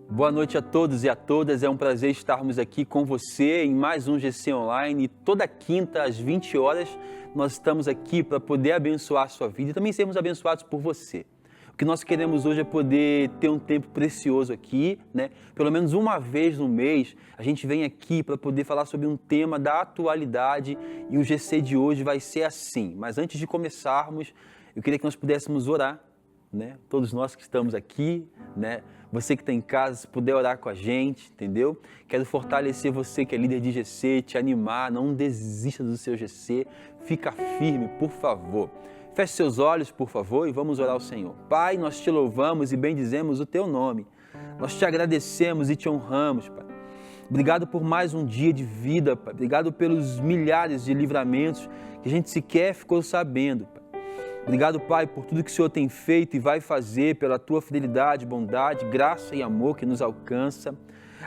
Boa noite a todos e a todas, é um prazer estarmos aqui com você em mais um GC Online. Toda quinta às 20 horas nós estamos aqui para poder abençoar a sua vida e também sermos abençoados por você. O que nós queremos hoje é poder ter um tempo precioso aqui, né? Pelo menos uma vez no mês a gente vem aqui para poder falar sobre um tema da atualidade e o GC de hoje vai ser assim. Mas antes de começarmos, eu queria que nós pudéssemos orar, né? Todos nós que estamos aqui, né? Você que está em casa, se puder orar com a gente, entendeu? Quero fortalecer você que é líder de GC, te animar, não desista do seu GC, fica firme, por favor. Feche seus olhos, por favor, e vamos orar ao Senhor. Pai, nós te louvamos e bendizemos o teu nome. Nós te agradecemos e te honramos, Pai. Obrigado por mais um dia de vida, Pai. Obrigado pelos milhares de livramentos que a gente sequer ficou sabendo, Pai. Obrigado, Pai, por tudo que o Senhor tem feito e vai fazer, pela Tua fidelidade, bondade, graça e amor que nos alcança.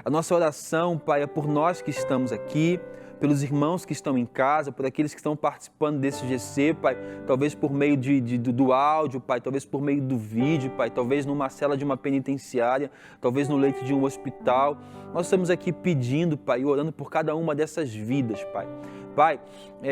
A nossa oração, Pai, é por nós que estamos aqui, pelos irmãos que estão em casa, por aqueles que estão participando desse GC, Pai, talvez por meio do áudio, Pai, talvez por meio do vídeo, Pai, talvez numa cela de uma penitenciária, talvez no leito de um hospital. Nós estamos aqui pedindo, Pai, e orando por cada uma dessas vidas, Pai. Pai,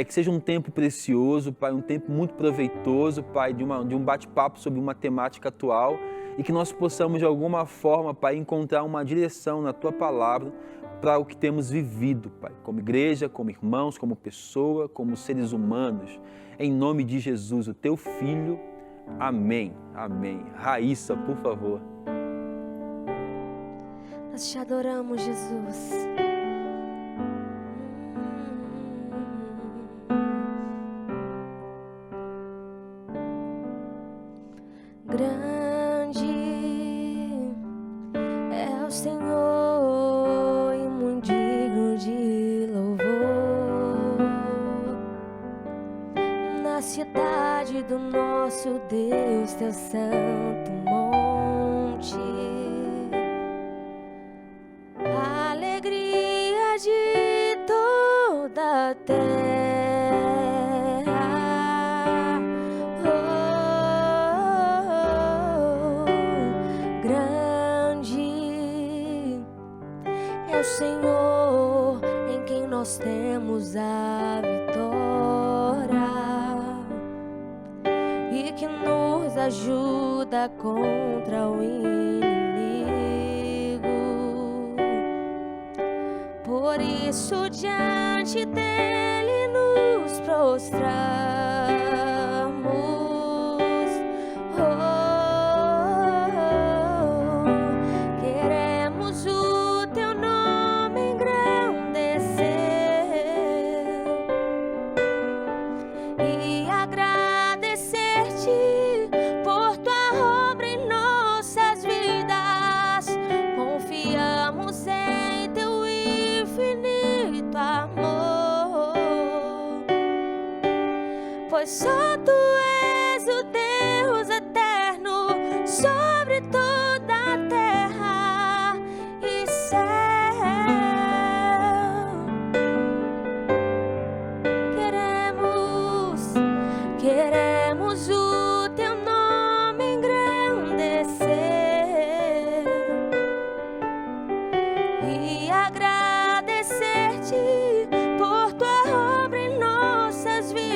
que seja um tempo precioso, Pai, um tempo muito proveitoso, Pai, de um bate-papo sobre uma temática atual e que nós possamos, de alguma forma, Pai, encontrar uma direção na Tua Palavra para o que temos vivido, Pai, como igreja, como irmãos, como pessoa, como seres humanos. Em nome de Jesus, o Teu Filho. Amém. Amém. Raíssa, por favor. Nós te adoramos, Jesus. Grande é o Senhor e muito digno de louvor. Na cidade do nosso Deus, teu santo monte, a alegria de toda a terra. Senhor, em quem nós temos a vitória e que nos ajuda contra o inimigo. Por isso, diante dele nos prostramos. Pois só Tu és o Deus eterno sobre toda a terra e céu. Queremos o Teu nome engrandecer e agradecer-Te por Tua obra em nossas vidas.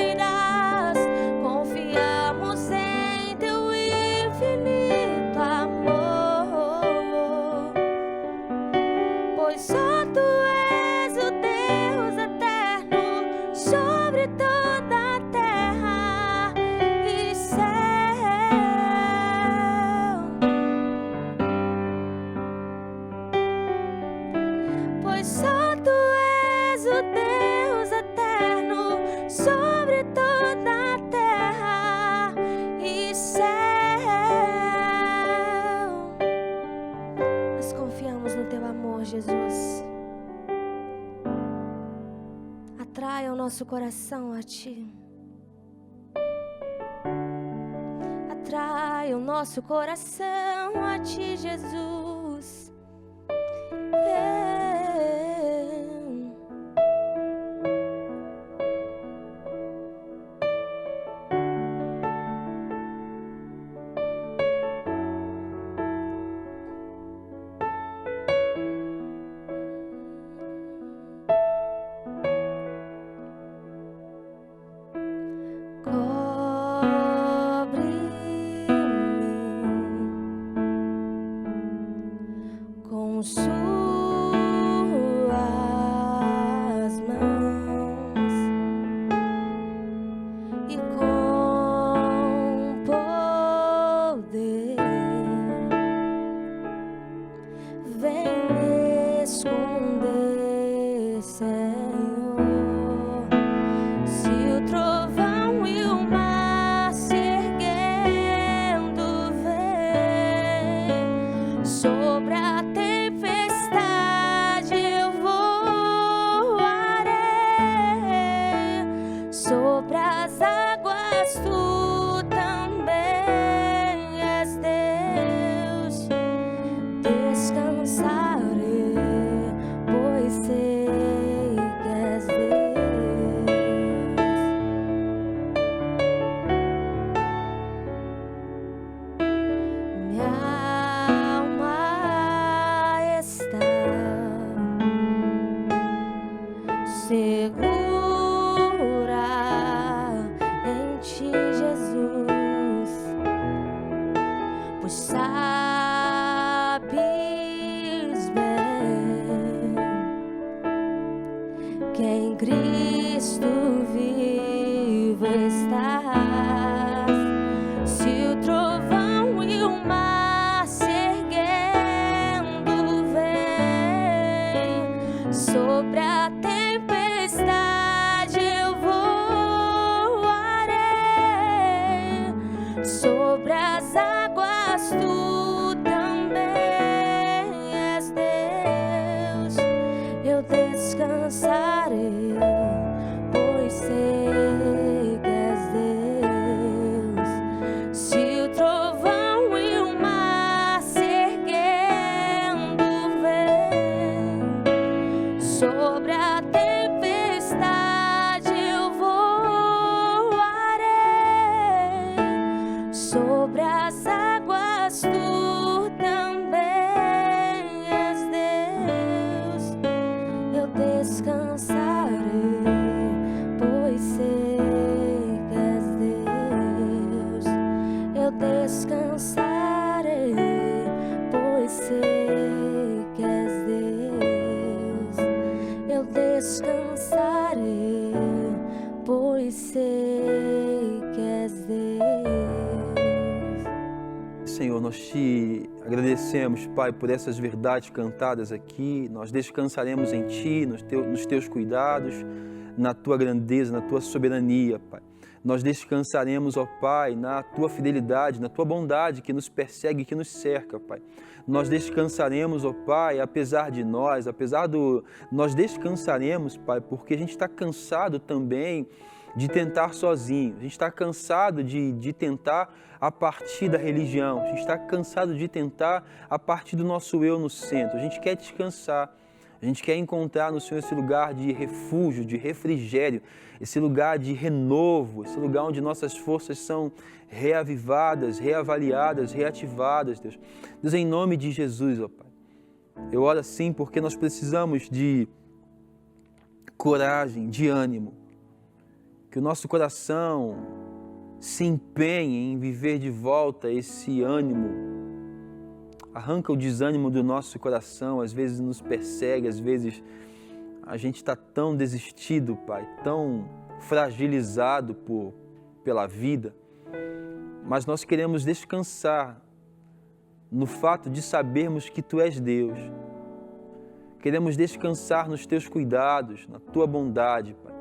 Jesus, atraia o nosso coração a Ti, atraia o nosso coração a Ti, Jesus. com suas mãos e com poder vem esconder, Senhor. Se o trovão e o mar se erguendo vem sobre a tempestade, eu voarei sobre as águas. Tu também és Deus. Descansarei, pois sei que és Deus. Minha alma está segura em ti, Jesus, pois sabes bem que em Cristo vivo estás. Se o trovão e o mar se erguendo vem sobre a tempestade, eu voarei sobre as águas. Tu também és Deus. Eu descansarei, pois sei que és Deus. Se o trovão e o mar se erguendo vem sobre a tempestade, eu voarei sobre as águas. Tu também és Deus. Eu descansarei, pois sei que és Deus. Eu descansarei, pois sei que és Deus. Eu descansarei, pois sei que és Deus. Senhor, nós te agradecemos, Pai, por essas verdades cantadas aqui. Nós descansaremos em Ti, nos Teus cuidados, na Tua grandeza, na Tua soberania, Pai. Nós descansaremos, ó Pai, na Tua fidelidade, na Tua bondade que nos persegue, que nos cerca, Pai. Nós descansaremos, ó Pai, apesar de nós, nós descansaremos, Pai, porque a gente está cansado também de tentar sozinho. A gente está cansado de tentar a partir da religião. A gente está cansado de tentar a partir do nosso eu no centro. A gente quer descansar. A gente quer encontrar no Senhor esse lugar de refúgio, de refrigério, esse lugar de renovo, esse lugar onde nossas forças são reavivadas, reavaliadas, reativadas, Deus. Deus, em nome de Jesus, ó Pai. Eu oro assim porque nós precisamos de coragem, de ânimo. Que o nosso coração se empenhe em viver de volta esse ânimo. Arranca o desânimo do nosso coração, às vezes nos persegue, às vezes a gente está tão desistido, Pai, tão fragilizado pela vida, mas nós queremos descansar no fato de sabermos que Tu és Deus. Queremos descansar nos Teus cuidados, na Tua bondade, Pai.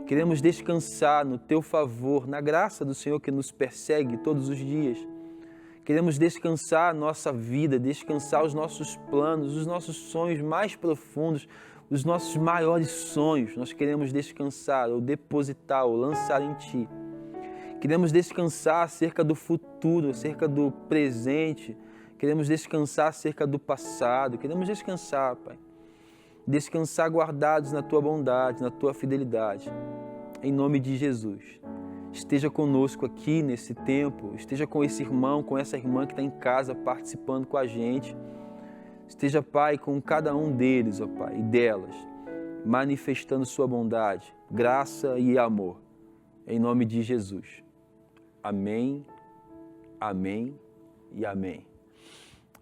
Queremos descansar no Teu favor, na graça do Senhor que nos persegue todos os dias. Queremos descansar a nossa vida, descansar os nossos planos, os nossos sonhos mais profundos, os nossos maiores sonhos. Nós queremos descansar, ou depositar, ou lançar em Ti. Queremos descansar acerca do futuro, acerca do presente. Queremos descansar acerca do passado. Queremos descansar, Pai. Descansar guardados na Tua bondade, na Tua fidelidade. Em nome de Jesus. Esteja conosco aqui nesse tempo, esteja com esse irmão, com essa irmã que está em casa participando com a gente. Esteja, Pai, com cada um deles, ó Pai, e delas, manifestando Sua bondade, graça e amor. Em nome de Jesus. Amém, amém e amém.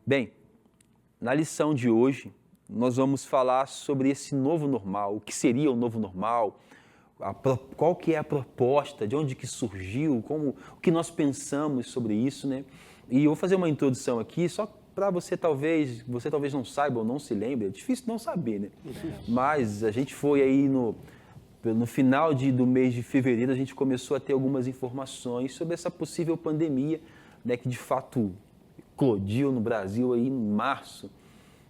Bem, Na lição de hoje, nós vamos falar sobre esse novo normal, o que seria o novo normal, qual que é a proposta, de onde que surgiu, o que nós pensamos sobre isso, né? E eu vou fazer uma introdução aqui, só para você talvez não saiba ou não se lembre, é difícil não saber, né? Mas a gente foi aí no final do mês de fevereiro, a gente começou a ter algumas informações sobre essa possível pandemia, né, que de fato eclodiu no Brasil aí em março,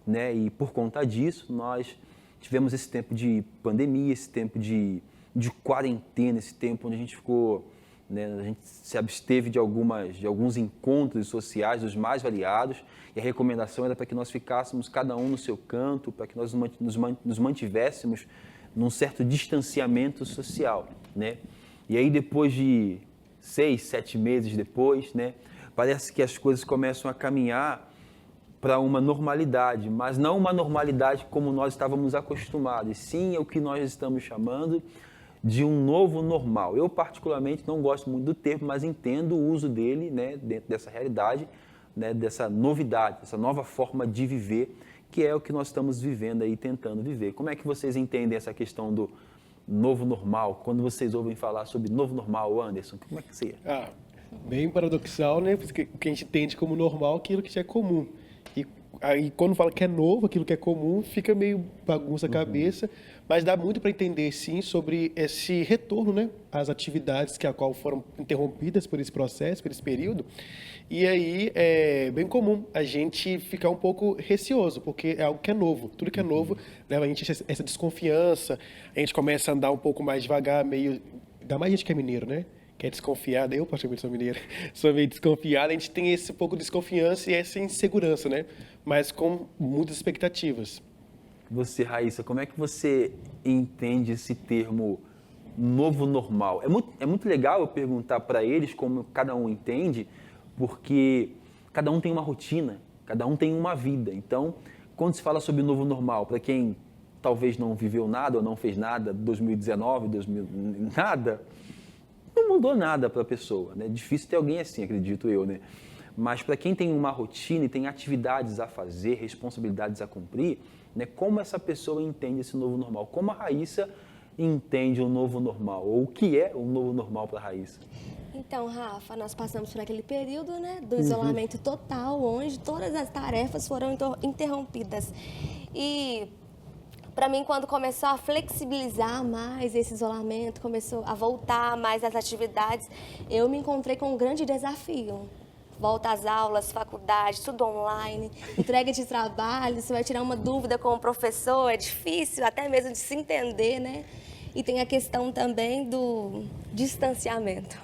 né? E por conta disso, nós tivemos esse tempo de pandemia, esse tempo de quarentena, esse tempo onde a gente ficou, né, a gente se absteve de alguns encontros sociais, dos mais variados, e a recomendação era para que nós ficássemos cada um no seu canto, para que nós nos mantivéssemos num certo distanciamento social, né? E aí depois de 6, 7 meses depois, né, parece que as coisas começam a caminhar para uma normalidade, mas não uma normalidade como nós estávamos acostumados, e sim é o que nós estamos chamando de um novo normal. Eu, particularmente, não gosto muito do termo, mas entendo o uso dele, né, dentro dessa realidade, né, dessa novidade, dessa nova forma de viver, que é o que nós estamos vivendo aí, tentando viver. Como é que vocês entendem essa questão do novo normal? Quando vocês ouvem falar sobre novo normal, Anderson, como é que você... Bem paradoxal, né? Porque o que a gente entende como normal é aquilo que já é comum. E aí, quando fala que é novo, aquilo que é comum, fica meio bagunça a cabeça, mas dá muito para entender, sim, sobre esse retorno, né, às atividades a qual foram interrompidas por esse processo, por esse período. E aí é bem comum a gente ficar um pouco receoso, porque é algo que é novo. Tudo que é novo leva a gente a essa desconfiança, a gente começa a andar um pouco mais devagar, meio... Ainda mais gente que é mineiro, né? Que é desconfiada, eu particularmente sou mineiro, sou meio desconfiada, a gente tem esse pouco de desconfiança e essa insegurança, né? Mas com muitas expectativas. Você, Raíssa, como é que você entende esse termo novo normal? É muito legal eu perguntar para eles como cada um entende, porque cada um tem uma rotina, cada um tem uma vida. Então, quando se fala sobre novo normal, para quem talvez não viveu nada ou não fez nada, 2019, nada... não mudou nada para a pessoa, né? Difícil ter alguém assim, acredito eu, né? Mas para quem tem uma rotina e tem atividades a fazer, responsabilidades a cumprir, né? Como essa pessoa entende esse novo normal? Como a Raíssa entende o novo normal? Ou o que é o novo normal para a Raíssa? Então, Rafa, nós passamos por aquele período, né, do isolamento total, onde todas as tarefas foram interrompidas. E para mim, quando começou a flexibilizar mais esse isolamento, começou a voltar mais às atividades, eu me encontrei com um grande desafio. Volta às aulas, faculdade, tudo online, entrega de trabalho, você vai tirar uma dúvida com o professor, é difícil até mesmo de se entender, né? E tem a questão também do distanciamento.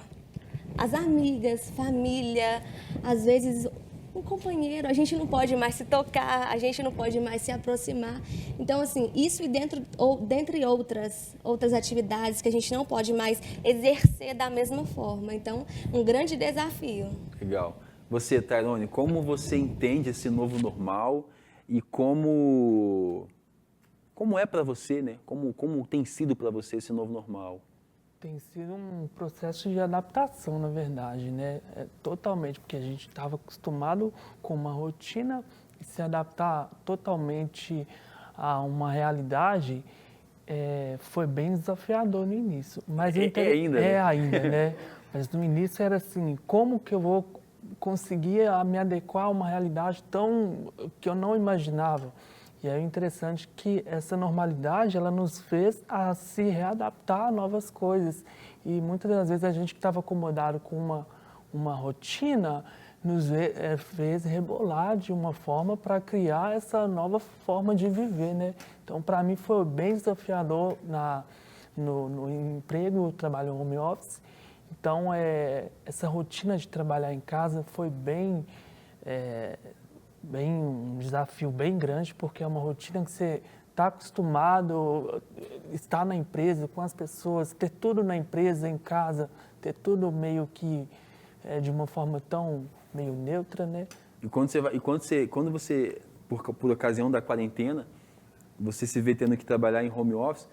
As amigas, família, às vezes um companheiro, a gente não pode mais se tocar, a gente não pode mais se aproximar. Então, assim, isso e dentre outras atividades que a gente não pode mais exercer da mesma forma. Então, um grande desafio. Legal. Você, Tairone, como você entende esse novo normal e como é para você, né? Como tem sido para você esse novo normal? Tem sido um processo de adaptação, na verdade, né? Totalmente, porque a gente estava acostumado com uma rotina e se adaptar totalmente a uma realidade foi bem desafiador no início. Mas ainda, né? ainda, né? Mas no início era assim, como que eu vou conseguir me adequar a uma realidade que eu não imaginava? E é interessante que essa normalidade, ela nos fez a se readaptar a novas coisas. E muitas das vezes a gente que estava acomodado com uma rotina, nos fez rebolar de uma forma para criar essa nova forma de viver, né? Então, para mim, foi bem desafiador no emprego, eu trabalho home office. Então, essa rotina de trabalhar em casa foi bem um desafio bem grande, porque é uma rotina que você está acostumado, estar na empresa, com as pessoas, ter tudo na empresa, em casa, ter tudo meio que de uma forma tão meio neutra, né? E quando você por ocasião da quarentena, você se vê tendo que trabalhar em home office,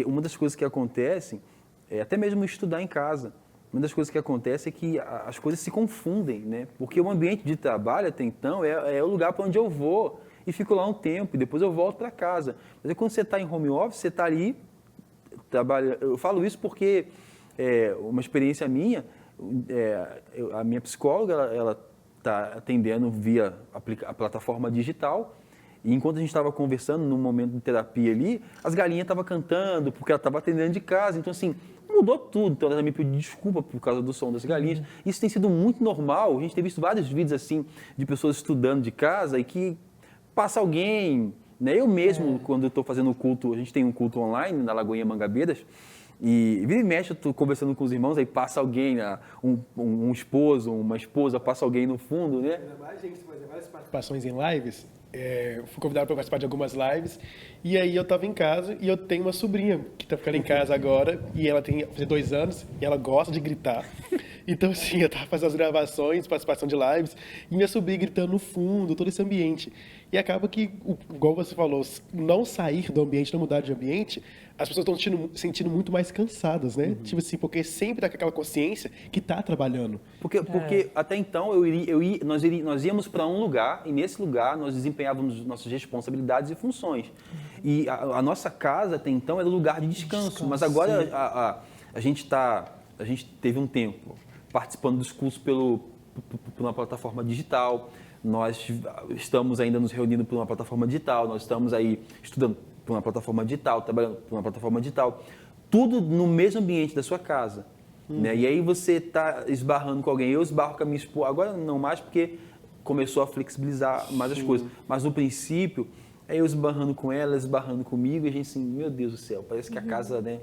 uma das coisas que acontecem é até mesmo estudar em casa, uma das coisas que acontece é que as coisas se confundem, né? Porque o ambiente de trabalho, até então, é o lugar para onde eu vou e fico lá um tempo e depois eu volto para casa. Mas aí, quando você está em home office, você está ali, trabalha. Eu falo isso porque uma experiência minha, a minha psicóloga, ela está atendendo via a plataforma digital. E enquanto a gente estava conversando, num momento de terapia ali, as galinhas estavam cantando, porque ela estava atendendo de casa. Então, assim, mudou tudo. Então, ela me pediu desculpa por causa do som das galinhas. Isso tem sido muito normal. A gente tem visto vários vídeos, assim, de pessoas estudando de casa e que passa alguém, né? Eu mesmo, quando eu estou fazendo o culto, a gente tem um culto online na Lagoinha Mangabeiras, e vira e mexe, eu estou conversando com os irmãos, aí passa alguém, um esposo, uma esposa, passa alguém no fundo, né? Ainda mais gente fazer várias participações em lives. Fui convidado para participar de algumas lives e aí eu estava em casa e eu tenho uma sobrinha que está ficando em casa agora e ela tem 2 anos e ela gosta de gritar. Então, assim, eu estava fazendo as gravações, participação de lives e minha sobrinha gritando no fundo, todo esse ambiente. E acaba que, igual você falou, não sair do ambiente, não mudar de ambiente, as pessoas estão sentindo muito mais cansadas, né? Tipo assim, porque sempre tá com aquela consciência que tá trabalhando. Porque até então nós íamos para um lugar e nesse lugar nós desempenhávamos nossas responsabilidades e funções. E a nossa casa até então era um lugar de descanso. Mas agora a gente teve um tempo participando dos cursos por uma plataforma digital. Nós estamos ainda nos reunindo por uma plataforma digital. Nós estamos aí estudando por uma plataforma digital, trabalhando por uma plataforma digital. Tudo no mesmo ambiente da sua casa. Né? E aí você está esbarrando com alguém. Eu esbarro com a minha esposa. Agora não mais porque começou a flexibilizar mais as coisas. Mas no princípio, eu esbarrando com ela, esbarrando comigo. E a gente assim, meu Deus do céu, parece que a casa, né?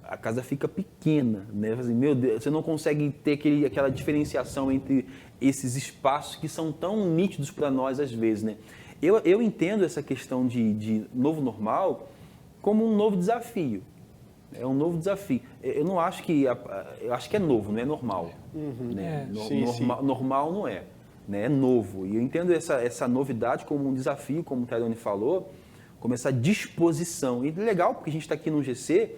A casa fica pequena, né? Assim, meu Deus, você não consegue ter aquela diferenciação entre esses espaços que são tão nítidos para nós às vezes, né? Eu entendo essa questão de novo normal como um novo desafio. É um novo desafio. Eu não acho que... Eu acho que é novo, não é normal. Né? Normal não é. Né? É novo. E eu entendo essa novidade como um desafio, como o Tyrone falou, como essa disposição. E legal, porque a gente está aqui no GC...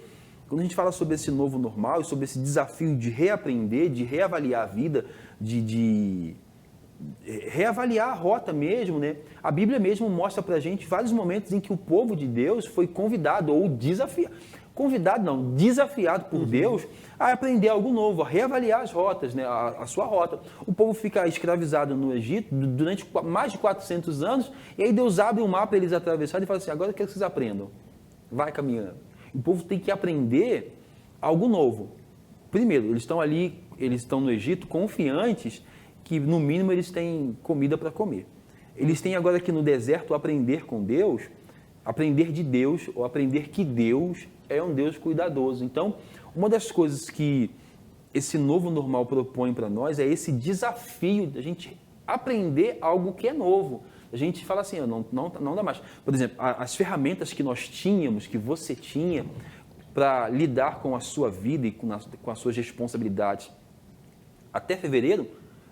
Quando a gente fala sobre esse novo normal e sobre esse desafio de reaprender, de reavaliar a vida, de reavaliar a rota mesmo, né? A Bíblia mesmo mostra pra gente vários momentos em que o povo de Deus foi convidado ou desafiado. Convidado não, desafiado por Deus a aprender algo novo, a reavaliar as rotas, né? A sua rota. O povo fica escravizado no Egito durante mais de 400 anos e aí Deus abre um mapa para eles atravessarem e fala assim, agora eu quero que vocês aprendam. Vai caminhando. O povo tem que aprender algo novo. Primeiro, eles estão ali, eles estão no Egito confiantes que, no mínimo, eles têm comida para comer. Eles têm agora aqui no deserto aprender com Deus, aprender de Deus, ou aprender que Deus é um Deus cuidadoso. Então, uma das coisas que esse novo normal propõe para nós é esse desafio de a gente aprender algo que é novo. A gente fala assim, não dá mais. Por exemplo, as ferramentas que nós tínhamos, que você tinha, para lidar com a sua vida e com as suas responsabilidades até fevereiro,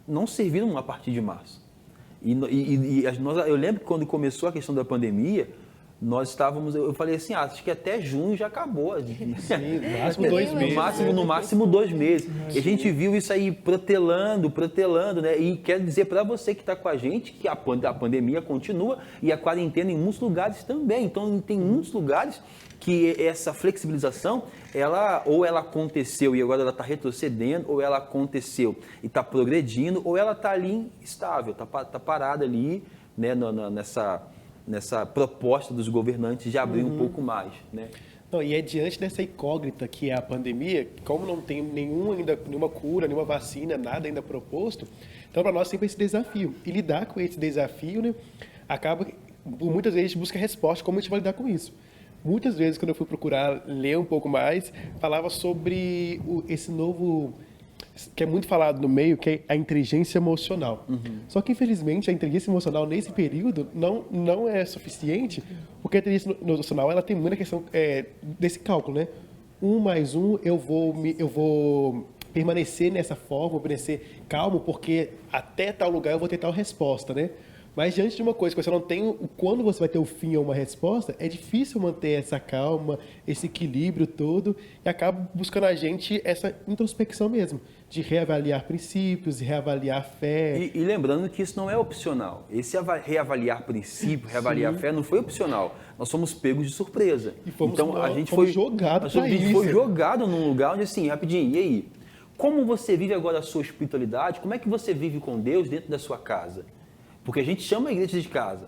não serviram a partir de março. Eu lembro que quando começou a questão da pandemia, nós estávamos, eu falei assim, acho que até junho já acabou. Sim, no máximo 2 meses. No máximo 2 meses. E a gente viu isso aí protelando, né? E quero dizer para você que está com a gente que a pandemia continua e a quarentena em muitos lugares também. Então, tem muitos lugares que essa flexibilização, ela aconteceu e agora ela está retrocedendo, ou ela aconteceu e está progredindo, ou ela está ali estável, está parada ali, né, nessa proposta dos governantes de abrir um pouco mais, né? Não, e é diante dessa incógnita que é a pandemia, como não tem nenhuma cura, nenhuma vacina, nada ainda proposto, então para nós sempre esse desafio. E lidar com esse desafio, né, acaba, muitas vezes a gente busca resposta, como a gente vai lidar com isso. Muitas vezes, quando eu fui procurar ler um pouco mais, falava sobre esse novo, que é muito falado no meio, que é a inteligência emocional. Só que, infelizmente, a inteligência emocional, nesse período, não é suficiente, porque a inteligência emocional ela tem muita questão desse cálculo, né? 1 mais 1, eu vou permanecer nessa forma, vou permanecer calmo, porque até tal lugar eu vou ter tal resposta, né? Mas diante de uma coisa que você não tem, quando você vai ter o fim ou uma resposta, é difícil manter essa calma, esse equilíbrio todo, e acaba buscando a gente essa introspecção mesmo, de reavaliar princípios, de reavaliar fé. E lembrando que isso não é opcional. Esse reavaliar princípio, reavaliar fé não foi opcional. Nós fomos pegos de surpresa. E fomos, então a gente fomos foi jogado a gente pra foi isso. jogado num lugar onde assim, rapidinho, e aí? Como você vive agora a sua espiritualidade? Como é que você vive com Deus dentro da sua casa? Porque a gente chama a igreja de casa.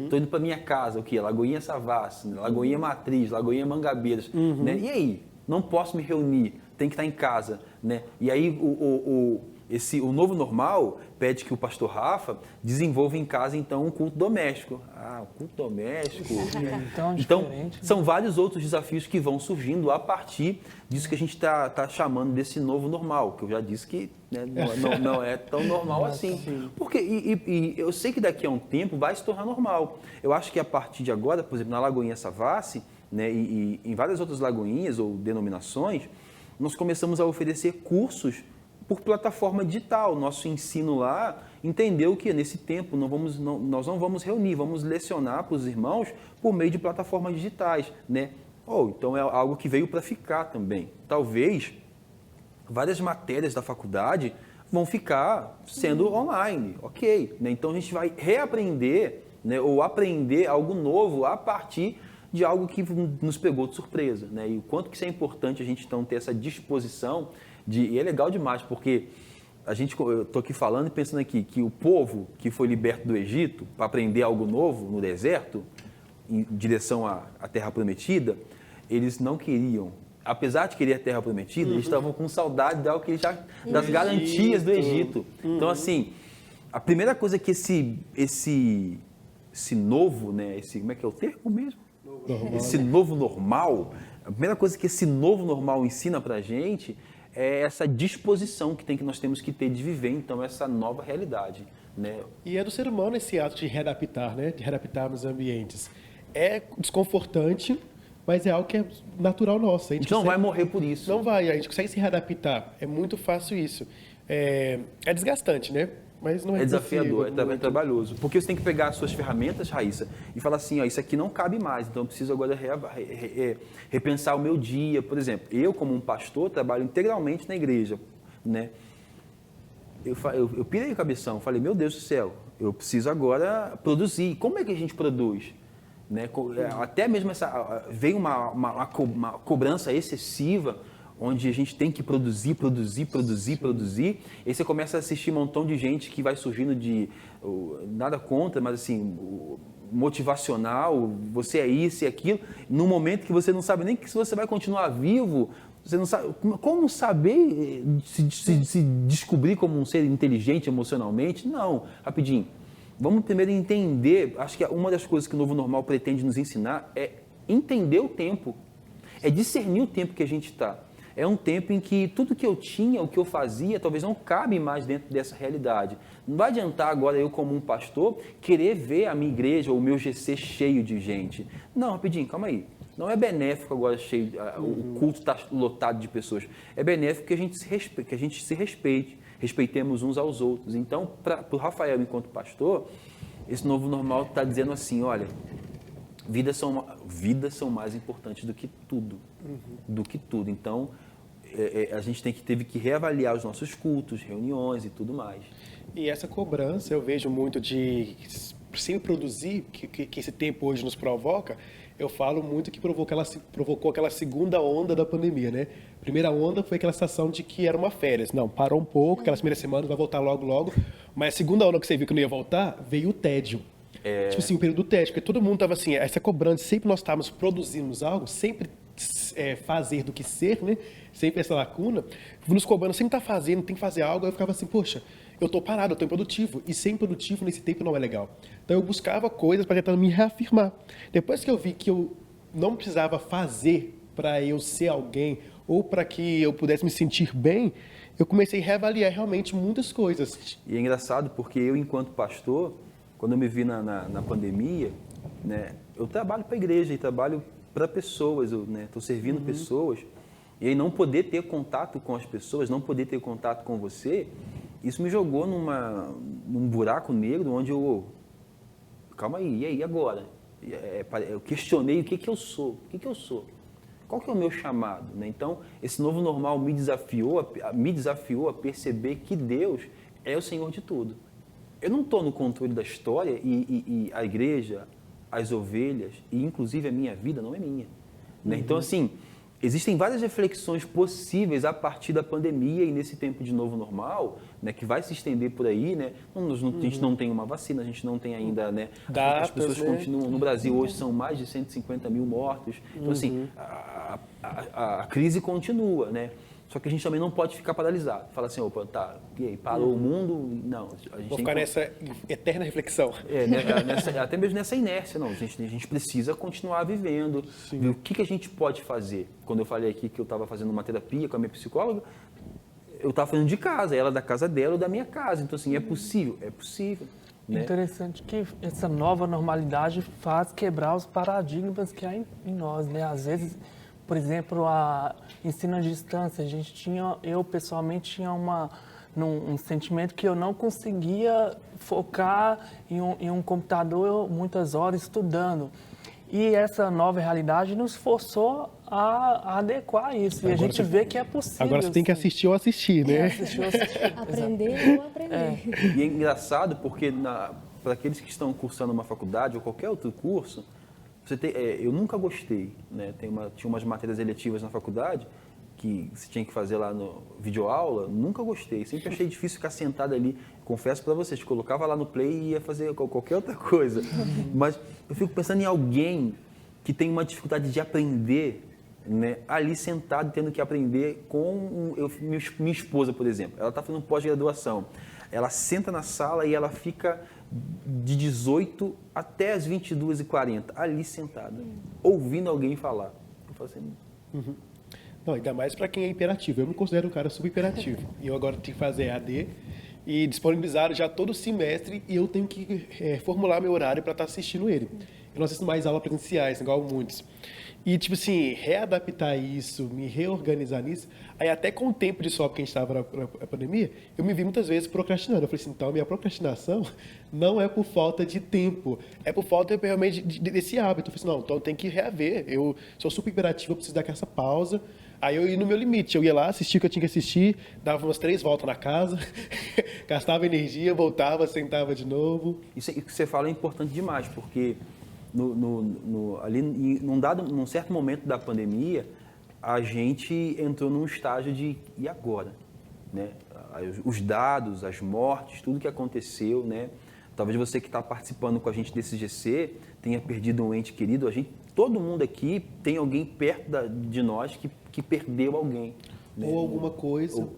Estou indo para minha casa, o quê? Lagoinha Savassi, Lagoinha Matriz, Lagoinha Mangabeiras. Né? E aí? Não posso me reunir, tem que estar em casa. Né? E aí o novo normal pede que o pastor Rafa desenvolva em casa, então, um culto doméstico. Ah, o culto doméstico. Então, são vários outros desafios que vão surgindo a partir disso que a gente está chamando desse novo normal, que eu já disse que, né, não é tão normal assim. Porque, e eu sei que daqui a um tempo vai se tornar normal. Eu acho que a partir de agora, por exemplo, na Lagoinha Savassi, né, e em várias outras lagoinhas ou denominações, nós começamos a oferecer cursos por plataforma digital. Nosso ensino lá entendeu que nesse tempo nós não vamos reunir, vamos lecionar para os irmãos por meio de plataformas digitais, né? Então é algo que veio para ficar também. Talvez várias matérias da faculdade vão ficar sendo online, ok? Né? Então a gente vai reaprender, né, ou aprender algo novo a partir de algo que nos pegou de surpresa, né? E o quanto que isso é importante a gente então ter essa disposição e é legal demais, porque eu estou aqui falando e pensando aqui que o povo que foi liberto do Egito para aprender algo novo no deserto, em direção à Terra Prometida, eles não queriam, apesar de querer a Terra Prometida, eles estavam com saudade de algo que das garantias do Egito. Então, assim, a primeira coisa que esse novo, né, como é que é o termo mesmo? Esse novo normal, a primeira coisa que esse novo normal ensina para a gente é essa disposição que nós temos que ter de viver, então, essa nova realidade. Né? E é do ser humano esse ato de readaptar, né? De readaptar nos ambientes. É desconfortante, mas é algo que é natural nosso. A gente não vai morrer por isso. Não vai, a gente consegue se readaptar. É muito fácil isso. É desgastante, né? Mas não é desafiador, é trabalhoso. Porque você tem que pegar as suas ferramentas, Raíssa, e falar assim, isso aqui não cabe mais, então eu preciso agora repensar o meu dia. Por exemplo, eu como um pastor trabalho integralmente na igreja, né? Eu pirei o cabeção, falei, meu Deus do céu, eu preciso agora produzir. Como é que a gente produz? Né? Até mesmo veio uma cobrança excessiva, onde a gente tem que produzir. E aí você começa a assistir um montão de gente que vai surgindo nada contra, mas assim, motivacional, você é isso e aquilo, num momento que você não sabe nem se você vai continuar vivo, você não sabe como saber se descobrir como um ser inteligente emocionalmente. Não, rapidinho. Vamos primeiro entender, acho que uma das coisas que o Novo Normal pretende nos ensinar é entender o tempo, é discernir o tempo que a gente está. É um tempo em que tudo que eu tinha, o que eu fazia, talvez não cabe mais dentro dessa realidade. Não vai adiantar agora eu, como um pastor, querer ver a minha igreja ou o meu GC cheio de gente. Não, rapidinho, calma aí. Não é benéfico agora o culto está lotado de pessoas. É benéfico que a gente se respeite, respeitemos uns aos outros. Então, para o Rafael, enquanto pastor, esse novo normal está dizendo assim, olha, vidas são mais importantes do que tudo. Do que tudo. Então, a gente teve que reavaliar os nossos cultos, reuniões e tudo mais. E essa cobrança eu vejo muito de sem produzir, que esse tempo hoje nos provoca, eu falo muito que provocou aquela segunda onda da pandemia, né? A primeira onda foi aquela sensação de que era uma férias. Não, parou um pouco, aquelas primeiras semanas, vai voltar logo. Mas a segunda onda que você viu que não ia voltar, veio o tédio. Tipo assim, o período do tédio, porque todo mundo estava assim, essa cobrança, sempre nós estávamos produzindo algo, sempre fazer do que ser, né? Sempre essa lacuna, nos cobrando, sempre tá fazendo, tem que fazer algo, aí eu ficava assim, poxa, eu tô parado, eu tô improdutivo, e ser improdutivo nesse tempo não é legal. Então eu buscava coisas para tentar me reafirmar. Depois que eu vi que eu não precisava fazer para eu ser alguém, ou para que eu pudesse me sentir bem, eu comecei a reavaliar realmente muitas coisas. E é engraçado porque eu, enquanto pastor, quando eu me vi na pandemia, né, eu trabalho para a igreja e trabalho para pessoas, eu estou servindo pessoas, e aí não poder ter contato com as pessoas, não poder ter contato com você, isso me jogou num buraco negro onde eu calma aí, e aí agora? Eu questionei o que eu sou, qual que é o meu chamado, né? Então, esse novo normal me desafiou a perceber que Deus é o Senhor de tudo. Eu não estou no controle da história e a igreja, as ovelhas e inclusive a minha vida não é minha, né? Então, assim, existem várias reflexões possíveis a partir da pandemia e nesse tempo de novo normal, né, que vai se estender por aí, né? A gente não tem uma vacina, a gente não tem ainda, né? As pessoas continuam, no Brasil hoje são mais de 150 mil mortos. Então, assim, a crise continua, né? Só que a gente também não pode ficar paralisado. Fala assim, opa, tá, e aí, parou o mundo? Não, a gente Vou ficar nessa eterna reflexão. Até mesmo nessa inércia, não. A gente precisa continuar vivendo, ver o que a gente pode fazer. Quando eu falei aqui que eu estava fazendo uma terapia com a minha psicóloga, eu estava fazendo de casa, ela da casa dela ou da minha casa. Então, assim, é possível? É possível. Né? Interessante que essa nova normalidade faz quebrar os paradigmas que há em nós, né? Às vezes, por exemplo, a ensino à distância, eu pessoalmente tinha um sentimento que eu não conseguia focar em um computador muitas horas estudando. E essa nova realidade nos forçou a adequar isso. E a gente vê que é possível. Agora você tem que assistir ou assistir, né? Assistir ou assistir. Aprender ou aprender. E é engraçado porque para aqueles que estão cursando uma faculdade ou qualquer outro curso, eu nunca gostei, né? Tinha umas matérias eletivas na faculdade que você tinha que fazer lá no videoaula, nunca gostei, sempre achei difícil ficar sentado ali, confesso para vocês, colocava lá no play e ia fazer qualquer outra coisa, mas eu fico pensando em alguém que tem uma dificuldade de aprender, né? Ali sentado tendo que aprender com minha esposa, por exemplo, ela está fazendo pós-graduação, ela senta na sala e ela fica de 18 até as 22h40, ali sentada, ouvindo alguém falar. Eu falo assim... Não, ainda mais para quem é hiperativo. Eu me considero um cara super hiperativo. E eu agora tenho que fazer AD e disponibilizaram já todo o semestre e eu tenho que formular meu horário para estar assistindo ele. Eu não assisto mais aulas presenciais, igual muitos. E, tipo assim, readaptar isso, me reorganizar nisso, aí até com o tempo de sobra que a gente estava na pandemia, eu me vi muitas vezes procrastinando. Eu falei assim, então, minha procrastinação não é por falta de tempo, é por falta realmente desse hábito. Eu falei assim, não, então eu tenho que reaver. Eu sou super hiperativo, eu preciso dar essa pausa. Aí eu ia no meu limite, eu ia lá, assistia o que eu tinha que assistir, dava umas 3 voltas na casa, gastava energia, voltava, sentava de novo. Isso que você fala é importante demais, porque ali num certo momento da pandemia, a gente entrou num estágio de e agora? Né? Os dados, as mortes, tudo que aconteceu, né? Talvez você que está participando com a gente desse GC tenha perdido um ente querido. Todo mundo aqui tem alguém perto de nós que perdeu alguém. Né? Ou alguma coisa,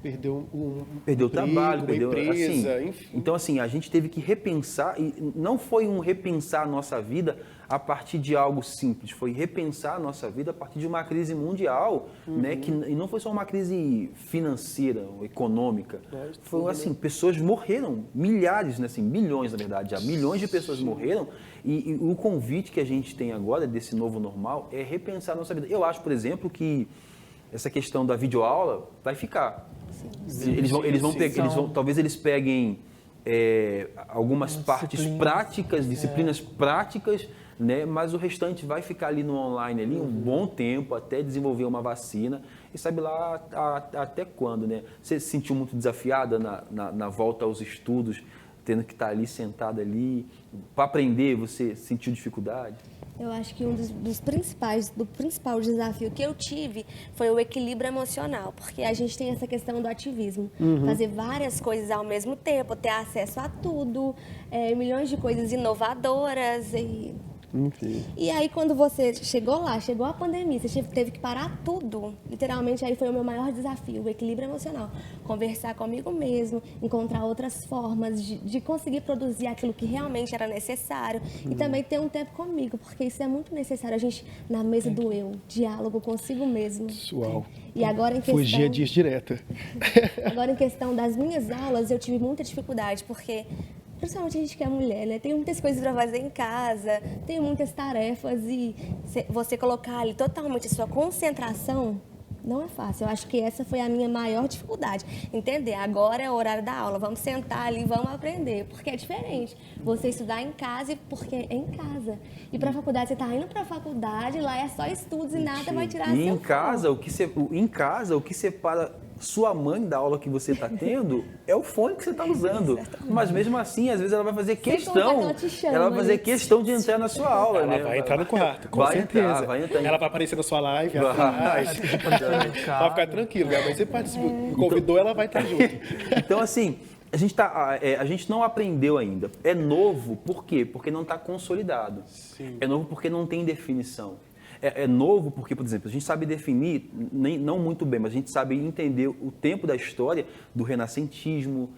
perdeu o trabalho, perdeu uma empresa, assim, enfim. Então, assim, a gente teve que repensar, e não foi um repensar a nossa vida a partir de algo simples, foi repensar a nossa vida a partir de uma crise mundial, né? E não foi só uma crise financeira ou econômica. Foi assim, pessoas morreram, milhares, né? Assim, milhões, na verdade, já milhões de pessoas morreram. E o convite que a gente tem agora desse novo normal é repensar a nossa vida. Eu acho, por exemplo, que essa questão da videoaula vai ficar. Talvez eles peguem algumas partes práticas, disciplinas práticas, né? Mas o restante vai ficar ali no online ali um bom tempo até desenvolver uma vacina e sabe lá até quando, né? Você se sentiu muito desafiada na volta aos estudos, tendo que estar ali sentada ali para aprender, você sentiu dificuldade? Eu acho que do principal desafio que eu tive foi o equilíbrio emocional, porque a gente tem essa questão do ativismo, fazer várias coisas ao mesmo tempo, ter acesso a tudo, milhões de coisas inovadoras e aí quando você chegou a pandemia, você teve que parar tudo, literalmente aí foi o meu maior desafio, o equilíbrio emocional, conversar comigo mesmo, encontrar outras formas de conseguir produzir aquilo que realmente era necessário e também ter um tempo comigo, porque isso é muito necessário, a gente na mesa do eu, diálogo consigo mesmo. Pessoal, e agora em questão, fugia disso direto. Agora em questão das minhas aulas, eu tive muita dificuldade, porque principalmente a gente que é mulher, né? Tem muitas coisas para fazer em casa, tem muitas tarefas e você colocar ali totalmente a sua concentração Não é fácil. Eu acho que essa foi a minha maior dificuldade. Entender, agora é o horário da aula, vamos sentar ali, vamos aprender. Porque é diferente. Você estudar em casa, porque é em casa. E para a faculdade, você está indo para a faculdade, lá é só estudos e nada vai tirar E seu em casa, o que separa sua mãe da aula que você está tendo é o fone que você está usando. Mas mesmo assim, às vezes ela vai fazer questão. Ela vai fazer questão de entrar na sua aula, Ela né? vai entrar no quarto, com Vai certeza. entrar, vai entrar. Ela vai aparecer na sua live, Vai. atrás. Pode ficar tranquilo, minha mãe você participa. Me convidou, ela vai estar junto. Então, assim, a gente não aprendeu ainda. É novo, por quê? Porque não está consolidado. Sim. É novo porque não tem definição. É novo porque, por exemplo, a gente sabe definir, não muito bem, mas a gente sabe entender o tempo da história do renascentismo,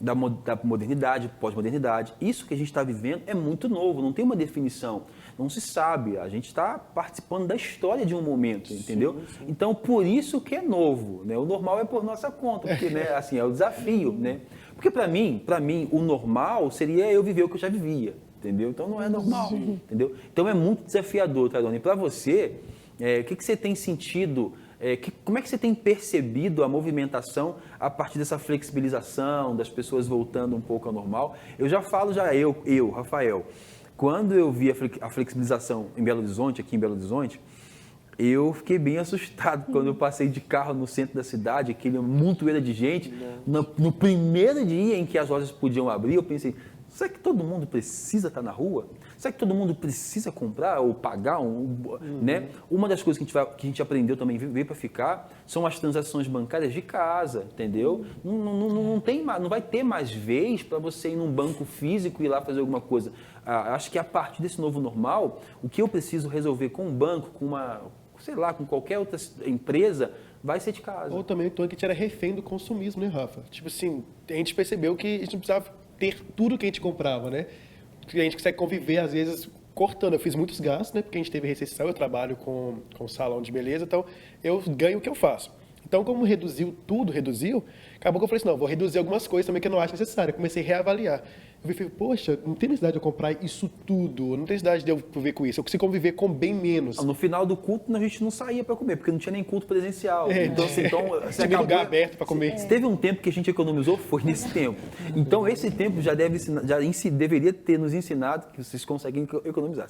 da modernidade, pós-modernidade. Isso que a gente está vivendo é muito novo, não tem uma definição, não se sabe. A gente está participando da história de um momento, entendeu? Sim. Então, por isso que é novo, né? O normal é por nossa conta, porque né, assim, é o desafio, né? Porque para mim, o normal seria eu viver o que eu já vivia, entendeu? Então não é normal, entendeu? Então é muito desafiador, Tairone. E para você, o que você tem sentido? Como é que você tem percebido a movimentação a partir dessa flexibilização, das pessoas voltando um pouco ao normal? Eu já falo, eu, Rafael, quando eu vi a flexibilização em Belo Horizonte, aqui em Belo Horizonte, eu fiquei bem assustado quando eu passei de carro no centro da cidade, aquele montoeira de gente. No primeiro dia em que as lojas podiam abrir, eu pensei, será que todo mundo precisa estar na rua? Será que todo mundo precisa comprar ou pagar? Né? Uma das coisas que a gente aprendeu também, veio para ficar, são as transações bancárias de casa, entendeu? Não vai ter mais vez para você ir num banco físico e ir lá fazer alguma coisa. Acho que a partir desse novo normal, o que eu preciso resolver com um banco, com qualquer outra empresa, vai ser de casa. Ou também o Tom que a gente era refém do consumismo, né, Rafa? Tipo assim, a gente percebeu que a gente não precisava ter tudo que a gente comprava, né? A gente consegue conviver, às vezes, cortando. Eu fiz muitos gastos, né? Porque a gente teve recessão, eu trabalho com salão de beleza, então eu ganho o que eu faço. Então, como reduziu, acabou que eu falei assim, não, vou reduzir algumas coisas também que eu não acho necessário. Eu comecei a reavaliar. Eu falei, poxa, não tem necessidade de eu comprar isso tudo, não tem necessidade de eu conviver com isso, eu consigo conviver com bem menos. No final do culto, a gente não saía para comer, porque não tinha nem culto presencial. Então, você tinha lugar aberto para comer. Se teve um tempo que a gente economizou, foi nesse tempo. Então, esse tempo já deveria ter nos ensinado que vocês conseguem economizar,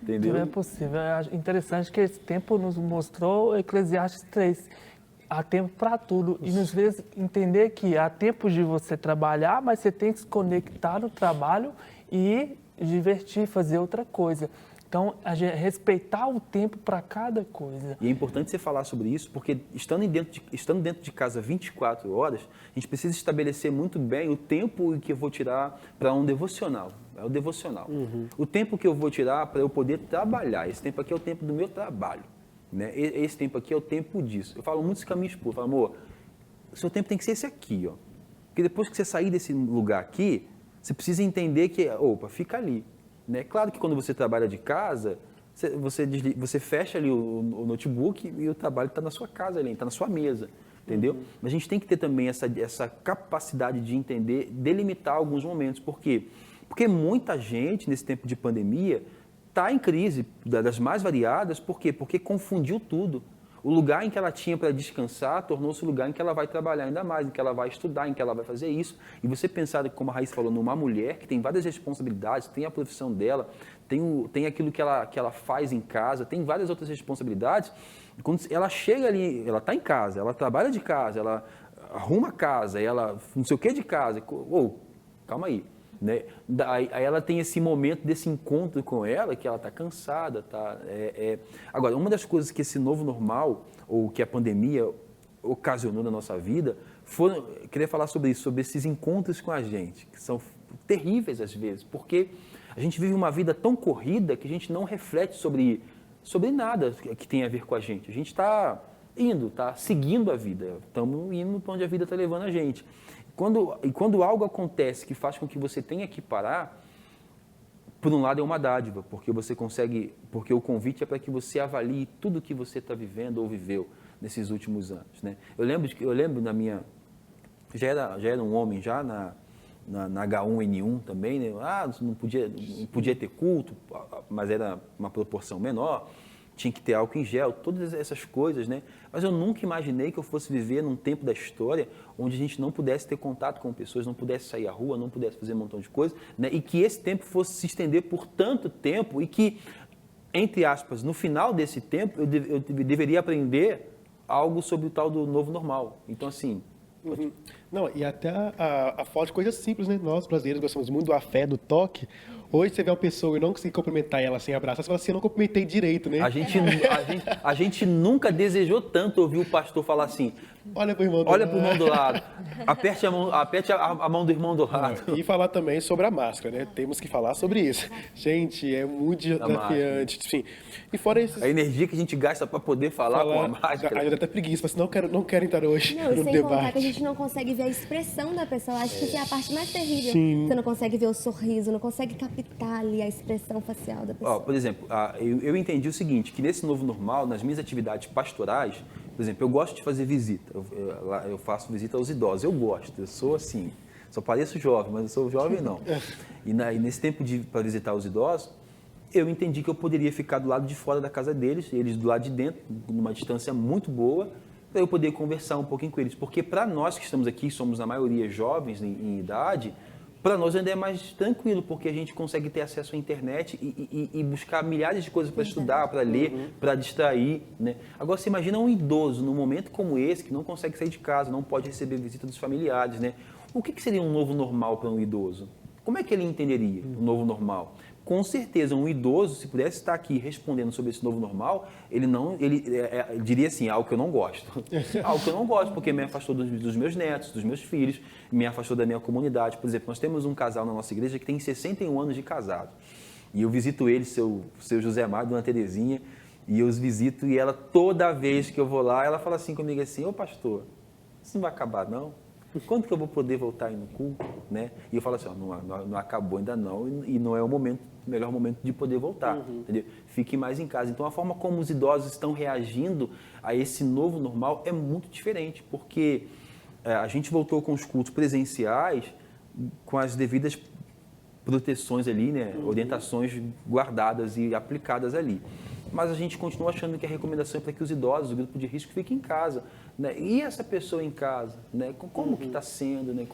entendeu? Não é possível. É interessante que esse tempo nos mostrou Eclesiastes 3. Há tempo para tudo e nos fez entender que há tempo de você trabalhar, mas você tem que se conectar no trabalho e divertir, fazer outra coisa. Então, respeitar o tempo para cada coisa. E é importante você falar sobre isso, porque estando dentro de casa 24 horas, a gente precisa estabelecer muito bem o tempo que eu vou tirar para um devocional. É o devocional. O tempo que eu vou tirar para eu poder trabalhar. Esse tempo aqui é o tempo do meu trabalho. Né? Esse tempo aqui é o tempo disso. Eu falo muito isso com a minha esposa. Eu falo, amor, o seu tempo tem que ser esse aqui, ó. Porque depois que você sair desse lugar aqui, você precisa entender que, fica ali. Né? Claro que quando você trabalha de casa, você fecha ali o notebook e o trabalho está na sua casa, está na sua mesa. Entendeu? Mas a gente tem que ter também essa capacidade de entender, delimitar alguns momentos. Por quê? Porque muita gente, nesse tempo de pandemia, está em crise, das mais variadas, por quê? Porque confundiu tudo. O lugar em que ela tinha para descansar tornou-se o lugar em que ela vai trabalhar ainda mais, em que ela vai estudar, em que ela vai fazer isso. E você pensar, como a Raíssa falou, numa mulher que tem várias responsabilidades, tem a profissão dela, tem aquilo que ela faz em casa, tem várias outras responsabilidades. Quando ela chega ali, ela está em casa, ela trabalha de casa, ela arruma a casa, ela não sei o que de casa. Calma aí. Né? Aí ela tem esse momento desse encontro com ela, que ela está cansada. Agora, uma das coisas que esse novo normal, ou que a pandemia ocasionou na nossa vida, eu queria falar sobre isso, sobre esses encontros com a gente, que são terríveis às vezes, porque a gente vive uma vida tão corrida que a gente não reflete sobre nada que tem a ver com a gente. A gente está está seguindo a vida, estamos indo para onde a vida está levando a gente. Quando algo acontece que faz com que você tenha que parar, por um lado é uma dádiva, porque o convite é para que você avalie tudo que você está vivendo ou viveu nesses últimos anos. Né? Eu lembro na minha... Já era um homem, já na H1N1 também, né? Não podia ter culto, mas era uma proporção menor. tinha que ter álcool em gel, todas essas coisas, né? Mas eu nunca imaginei que eu fosse viver num tempo da história onde a gente não pudesse ter contato com pessoas, não pudesse sair à rua, não pudesse fazer um montão de coisas, né? E que esse tempo fosse se estender por tanto tempo e que, entre aspas, no final desse tempo, eu deveria aprender algo sobre o tal do novo normal. Então, assim... Não, e até a falta de coisas simples, né? Nós, brasileiros, gostamos muito do afé, do toque. Hoje você vê uma pessoa e não consegue cumprimentar ela sem abraçar, você fala assim, eu não cumprimentei direito, né? A gente nunca desejou tanto ouvir o pastor falar assim, olha pro irmão do lado, aperte a mão do irmão do lado. E falar também sobre a máscara, né? Temos que falar sobre isso. Gente, é muito desafiante. Enfim, e fora esses... A energia que a gente gasta para poder falar com a máscara. Aí dá até preguiça, fala assim, não quero entrar hoje não, no sem debate. contar que a gente não consegue ver a expressão da pessoa. Acho que essa é a parte mais terrível. Sim. Você não consegue ver o sorriso, não consegue captar ali a expressão facial da pessoa. Por exemplo, eu entendi o seguinte, que nesse novo normal, nas minhas atividades pastorais, por exemplo, eu gosto de fazer visita. Eu faço visita aos idosos. Eu gosto, eu sou assim, só pareço jovem, mas eu sou jovem não. E nesse tempo para visitar os idosos, eu entendi que eu poderia ficar do lado de fora da casa deles, eles do lado de dentro, numa distância muito boa, para eu poder conversar um pouquinho com eles. Porque para nós que estamos aqui, somos na maioria jovens em idade, para nós ainda é mais tranquilo, porque a gente consegue ter acesso à internet e buscar milhares de coisas para estudar, para ler, para distrair, né? Agora, você imagina um idoso, num momento como esse, que não consegue sair de casa, não pode receber visita dos familiares, né? O que seria um novo normal para um idoso? Como é que ele entenderia o novo normal? Com certeza, um idoso, se pudesse estar aqui respondendo sobre esse novo normal, ele diria assim, algo que eu não gosto. Algo que eu não gosto, porque me afastou dos meus netos, dos meus filhos, me afastou da minha comunidade. Por exemplo, nós temos um casal na nossa igreja que tem 61 anos de casado. E eu visito ele, seu José Mário, Dona Terezinha, e eu os visito, e ela, toda vez que eu vou lá, ela fala assim comigo assim, ô pastor, isso não vai acabar não? Quando que eu vou poder voltar aí no culto, né? E eu falo assim, não acabou ainda não, e não é o melhor momento de poder voltar, entendeu? Fique mais em casa. Então, a forma como os idosos estão reagindo a esse novo normal é muito diferente, porque a gente voltou com os cultos presenciais com as devidas proteções ali, né? Orientações guardadas e aplicadas ali. Mas a gente continua achando que a recomendação é para que os idosos, o grupo de risco, fiquem em casa, né? E essa pessoa em casa, né? Como que está sendo, né?